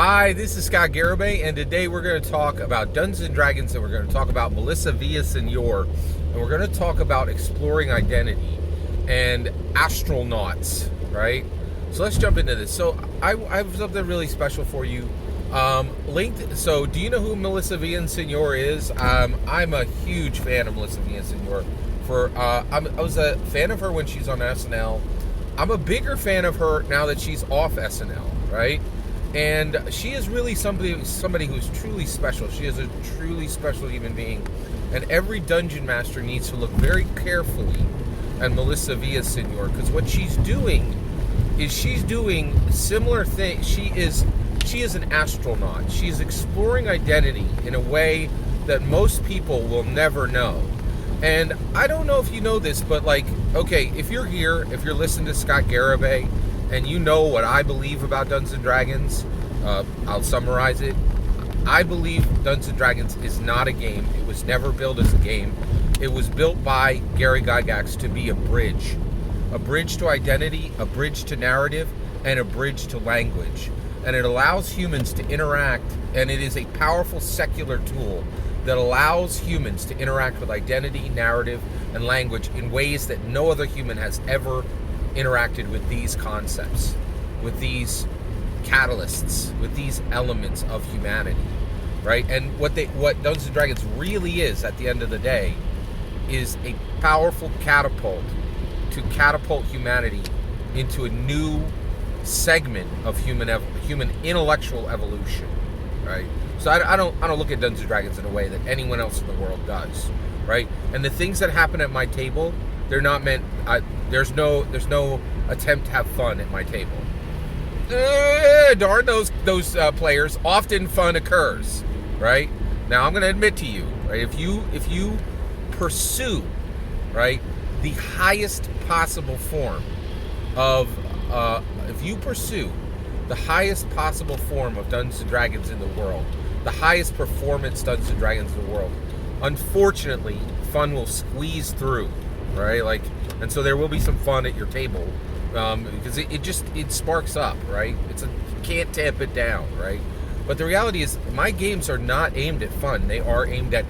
Hi, this is Scott Garibay, and today we're going to talk about Dungeons & Dragons, and we're going to talk about Melissa Villasenor, and we're going to talk about exploring identity and astronauts, right? So let's jump into this. So I have something really special for you. Linked. So do you know who Melissa Villasenor is? I'm a huge fan of Melissa Villasenor. I was a fan of her when she's on SNL. I'm a bigger fan of her now that she's off SNL, right? And she is really somebody who's truly special. She is a truly special human being. And every dungeon master needs to look very carefully at Melissa Villasenor, because what she's doing is she's doing similar things. She is an astronaut. She's exploring identity in a way that most people will never know. And I don't know if you know this, but okay, if you're here, if you're listening to Scott Garibay, and you know what I believe about Dungeons & Dragons, I'll summarize it. I believe Dungeons & Dragons is not a game. It was never built as a game. It was built by Gary Gygax to be a bridge to identity, a bridge to narrative, and a bridge to language. And it allows humans to interact, and it is a powerful secular tool that allows humans to interact with identity, narrative, and language in ways that no other human has ever interacted with these concepts, with these catalysts, with these elements of humanity, right? And what Dungeons & Dragons really is, at the end of the day, is a powerful catapult to catapult humanity into a new segment of human intellectual evolution, right? So I don't look at Dungeons & Dragons in a way that anyone else in the world does, right? And the things that happen at my table, they're not meant. There's no attempt to have fun at my table. Darn those players. Often fun occurs, right? Now I'm going to admit to you, right? If you pursue, right, the highest possible form of Dungeons & Dragons in the world, the highest performance Dungeons & Dragons in the world, unfortunately, fun will squeeze through, right? And so there will be some fun at your table, because it sparks up, right? You can't tamp it down, right? But the reality is, my games are not aimed at fun. They are aimed at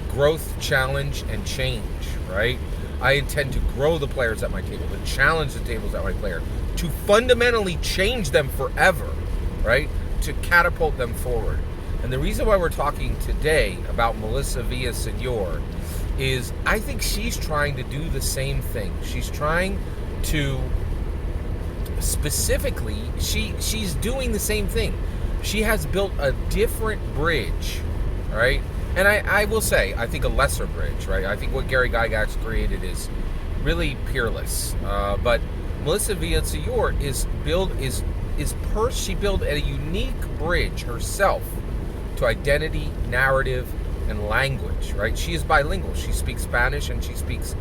growth, challenge, and change, right? I intend to grow the players at my table, to challenge the tables at my player, to fundamentally change them forever, right? To catapult them forward. And the reason why we're talking today about Melissa Villasenor is I think she's trying to do the same thing. She's trying to, specifically, she's doing the same thing. She has built a different bridge, right? And I will say, I think a lesser bridge, right? I think what Gary Gygax created is really peerless. But Melissa Villasenor she built a unique bridge herself to identity, narrative, and language, right? She is bilingual. She speaks Spanish and she speaks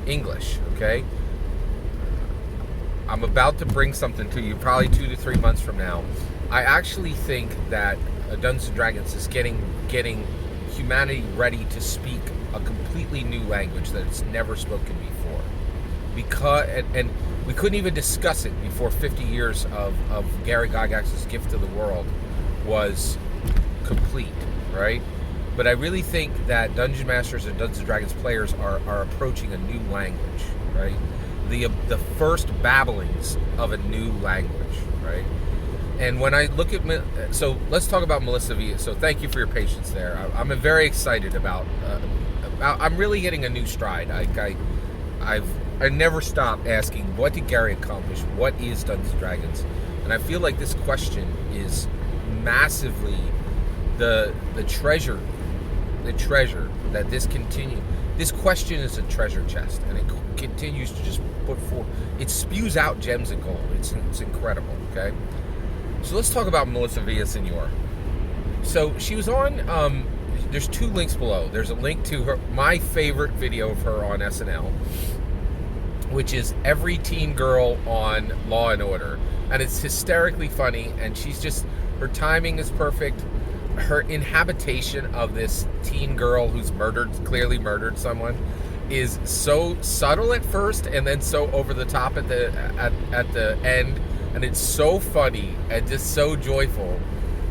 English, okay? I'm about to bring something to you probably 2 to 3 months from now. I actually think that Dungeons & Dragons is getting humanity ready to speak a completely new language that it's never spoken before. And we couldn't even discuss it before 50 years of Gary Gygax's gift to the world was complete, right? But I really think that Dungeon Masters and Dungeons & Dragons players are approaching a new language, right? The first babblings of a new language, right? And when I look at, so let's talk about Melissa V. So thank you for your patience there. I'm very excited about I'm really hitting a new stride. I never stop asking, what did Gary accomplish? What is Dungeons & Dragons? And I feel like this question is massively the treasure that this question is a treasure chest, and it continues to just put forth, it spews out gems and gold. It's incredible, okay? So let's talk about Melissa Villasenor. So she was on, there's 2 links below. There's a link to my favorite video of her on SNL, which is every teen girl on Law and Order. And it's hysterically funny, and her timing is perfect. Her inhabitation of this teen girl who's clearly murdered someone, is so subtle at first and then so over the top at the end and it's so funny and just so joyful.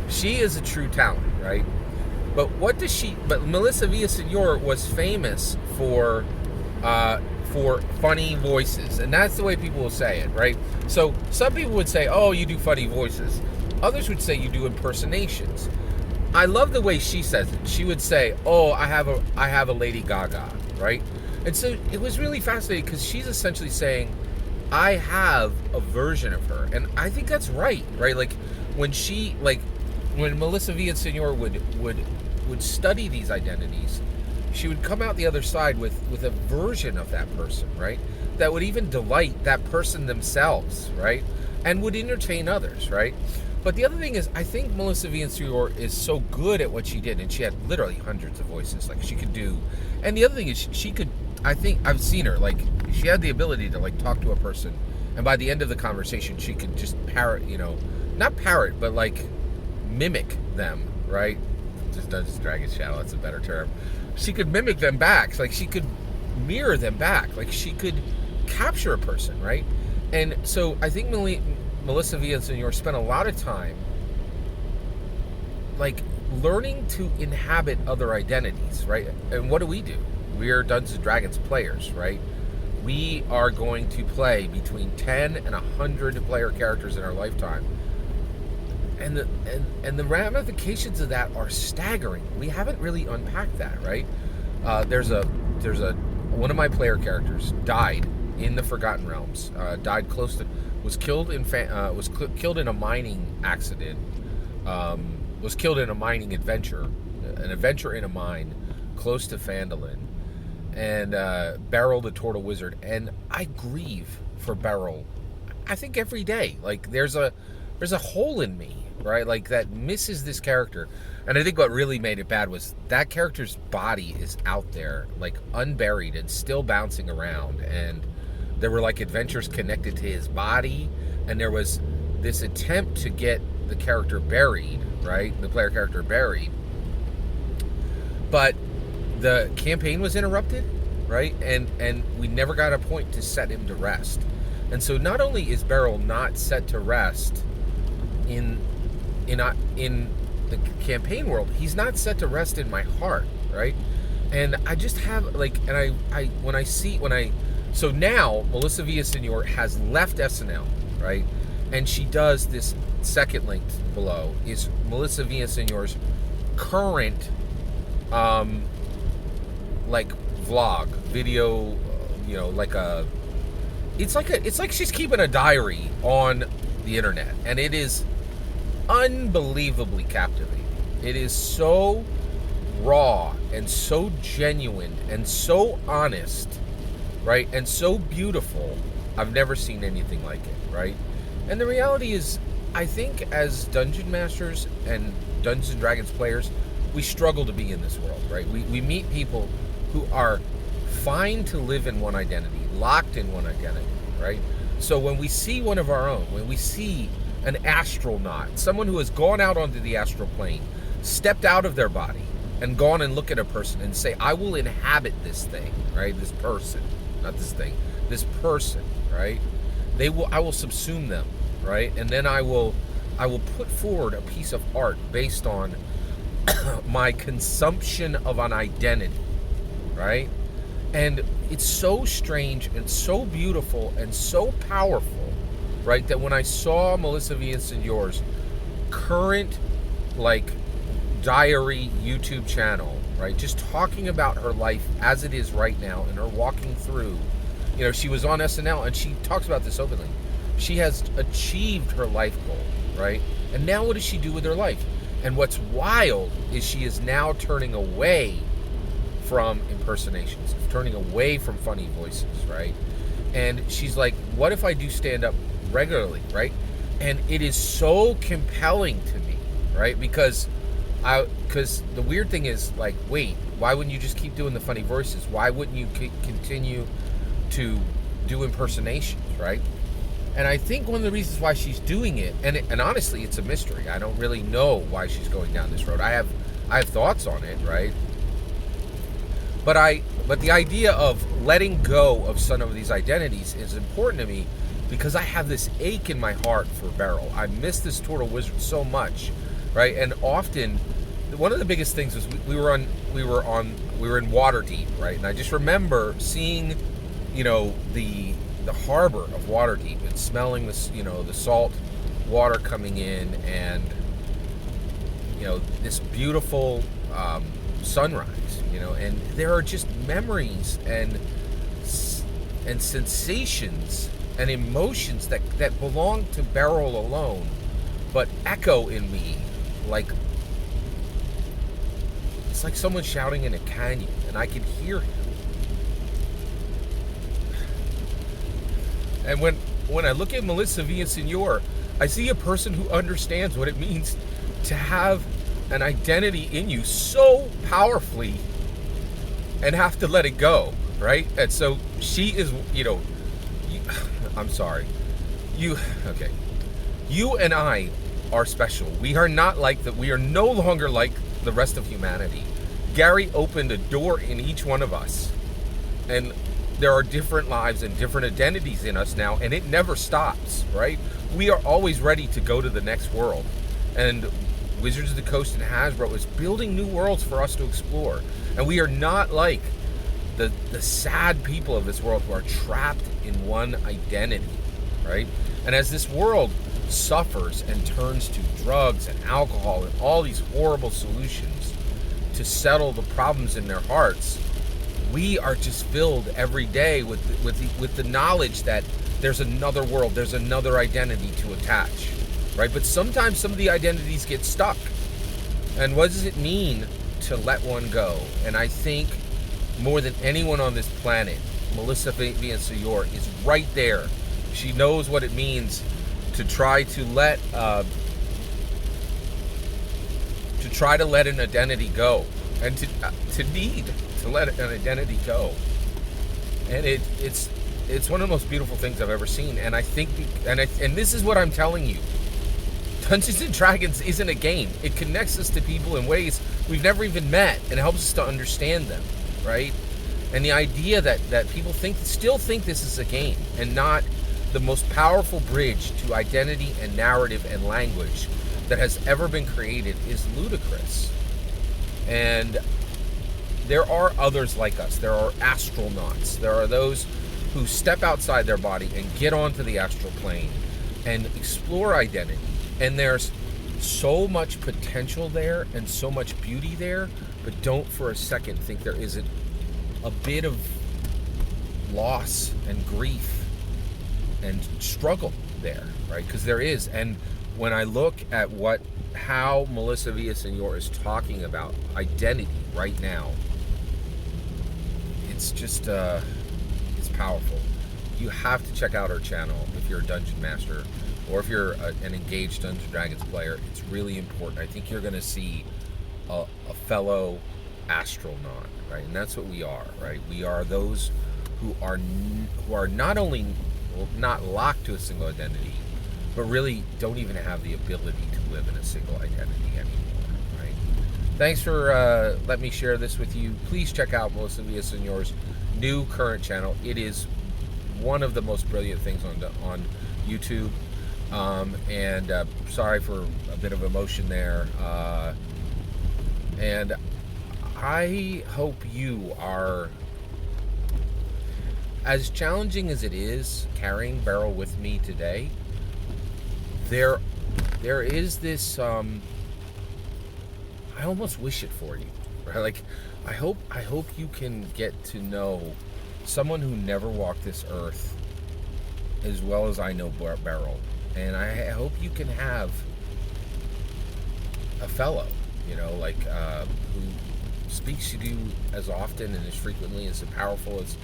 She is a true talent, right? But but Melissa Villasenor was famous for funny voices, and that's the way people will say it, right? So some people would say, oh, you do funny voices. Others would say you do impersonations. I love the way she says it. She would say, oh, I have a Lady Gaga, right? And so it was really fascinating because she's essentially saying, I have a version of her. And I think that's right? Like when Melissa Villasenor would study these identities, she would come out the other side with a version of that person, right? That would even delight that person themselves, right? And would entertain others, right? But the other thing is, I think Melissa Villasenor is so good at what she did, and she had literally hundreds of voices, like she could do. And the other thing is, she could, I think, I've seen her, like, she had the ability to, like, talk to a person, and by the end of the conversation, she could just parrot, not parrot, but, like, mimic them, right? Just Dungeons & Dragons Shadow, that's a better term. She could mimic them back, like, she could mirror them back, like, she could capture a person, right? And so I think Melissa Villasenor spent a lot of time, like, learning to inhabit other identities, right? And what do? We're Dungeons & Dragons players, right? We are going to play between 10 and 100 player characters in our lifetime. And the ramifications of that are staggering. We haven't really unpacked that, right? There's one of my player characters died in the Forgotten Realms. Was killed in a mining accident. Was killed in a mining adventure, an adventure in a mine close to Phandalin, and Beryl the Turtle Wizard. And I grieve for Beryl, I think, every day. Like, there's a hole in me, right? Like, that misses this character. And I think what really made it bad was that character's body is out there, like, unburied and still bouncing around. And there were, like, adventures connected to his body, and there was this attempt to get the character buried, right? The player character buried. But the campaign was interrupted, right? And we never got a point to set him to rest. And so not only is Beryl not set to rest in the campaign world, he's not set to rest in my heart, right? And I just have, like, and so now Melissa Villasenor has left SNL, right? And she does this second link below is Melissa Villasenor's current like vlog video, it's like she's keeping a diary on the internet, and it is unbelievably captivating. It is so raw and so genuine and so honest, right? And so beautiful. I've never seen anything like it, right? And the reality is, I think as dungeon masters and Dungeons & Dragons players, we struggle to be in this world, right? We meet people who are fine to live in one identity, locked in one identity, right? So when we see one of our own, when we see an astronaut, someone who has gone out onto the astral plane, stepped out of their body, and gone and look at a person and say, I will inhabit this thing, right? This person, not this thing, this person, right? I will subsume them, right? And then I will put forward a piece of art based on my consumption of an identity, right? And it's so strange and so beautiful and so powerful, right? That when I saw Melissa Villasenor's current, like, diary YouTube channel, right, just talking about her life as it is right now and her walking through, she was on SNL and she talks about this openly. She has achieved her life goal, right? And now what does she do with her life? And what's wild is she is now turning away from impersonations, turning away from funny voices, right? And she's like, what if I do stand up regularly, right? And it is so compelling to me, right? Because the weird thing is, like, wait, why wouldn't you just keep doing the funny voices? Why wouldn't you continue to do impersonations, right? And I think one of the reasons why she's doing it, and honestly, it's a mystery. I don't really know why she's going down this road. I have thoughts on it, right? But the idea of letting go of some of these identities is important to me, because I have this ache in my heart for Beryl. I miss this Turtle Wizard so much, right? And often, one of the biggest things was we were in Waterdeep, right? And I just remember seeing, the harbor of Waterdeep and smelling this, the salt water coming in, and this beautiful sunrise, and there are just memories and sensations and emotions that belong to Beryl alone, but echo in me like it's like someone shouting in a canyon, and I can hear him. And when I look at Melissa Villasenor, I see a person who understands what it means to have an identity in you so powerfully and have to let it go, right? And so she is, I'm sorry. You and I are special. We are not like that. We are no longer like the rest of humanity. Gary opened a door in each one of us, and there are different lives and different identities in us now, and it never stops, right? We are always ready to go to the next world, and Wizards of the Coast and Hasbro is building new worlds for us to explore, and we are not like the sad people of this world who are trapped in one identity, right? And as this world suffers and turns to drugs and alcohol and all these horrible solutions to settle the problems in their hearts, we are just filled every day with the knowledge that there's another world, there's another identity to attach, right? But sometimes some of the identities get stuck. And what does it mean to let one go? And I think more than anyone on this planet, Melissa Villasenor is right there. She knows what it means to try to let an identity go, and to need to let an identity go. And it's one of the most beautiful things I've ever seen. And I think, and this is what I'm telling you, Dungeons and Dragons isn't a game. It connects us to people in ways we've never even met, and helps us to understand them, right? And the idea that people still think this is a game and not the most powerful bridge to identity and narrative and language that has ever been created is ludicrous. And there are others like us. There are astronauts. There are those who step outside their body and get onto the astral plane and explore identity. And there's so much potential there and so much beauty there, but don't for a second think there isn't a bit of loss and grief and struggle there, right? Because there is. And when I look at how Melissa Villasenor is talking about identity right now, it's just it's powerful. You have to check out her channel if you're a dungeon master, or if you're an engaged Dungeons & Dragons player. It's really important. I think you're going to see a fellow astronaut, right? And that's what we are, right? We are those who are not only not locked to a single identity, but really don't even have the ability to live in a single identity anymore, right? Thanks for letting me share this with you. Please check out Melissa Villasenor's new current channel. It is one of the most brilliant things on YouTube. And sorry for a bit of emotion there. And I hope you are, as challenging as it is carrying Beryl with me today, there is this, I almost wish it for you, right? Like, I hope you can get to know someone who never walked this earth as well as I know Beryl. And I hope you can have a fellow, who speaks to you as often and as frequently, as powerful as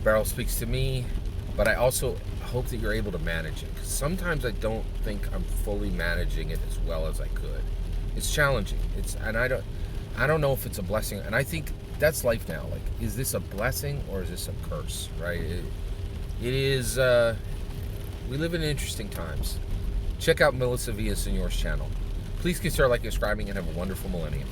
Beryl speaks to me. But I also hope that you're able to manage it, because sometimes I don't think I'm fully managing it as well as I could. It's challenging. I don't know if it's a blessing. And I think that's life now. Like, is this a blessing or is this a curse, right? It is, we live in interesting times. Check out Melissa Villasenor's channel. Please consider liking and subscribing, and have a wonderful millennium.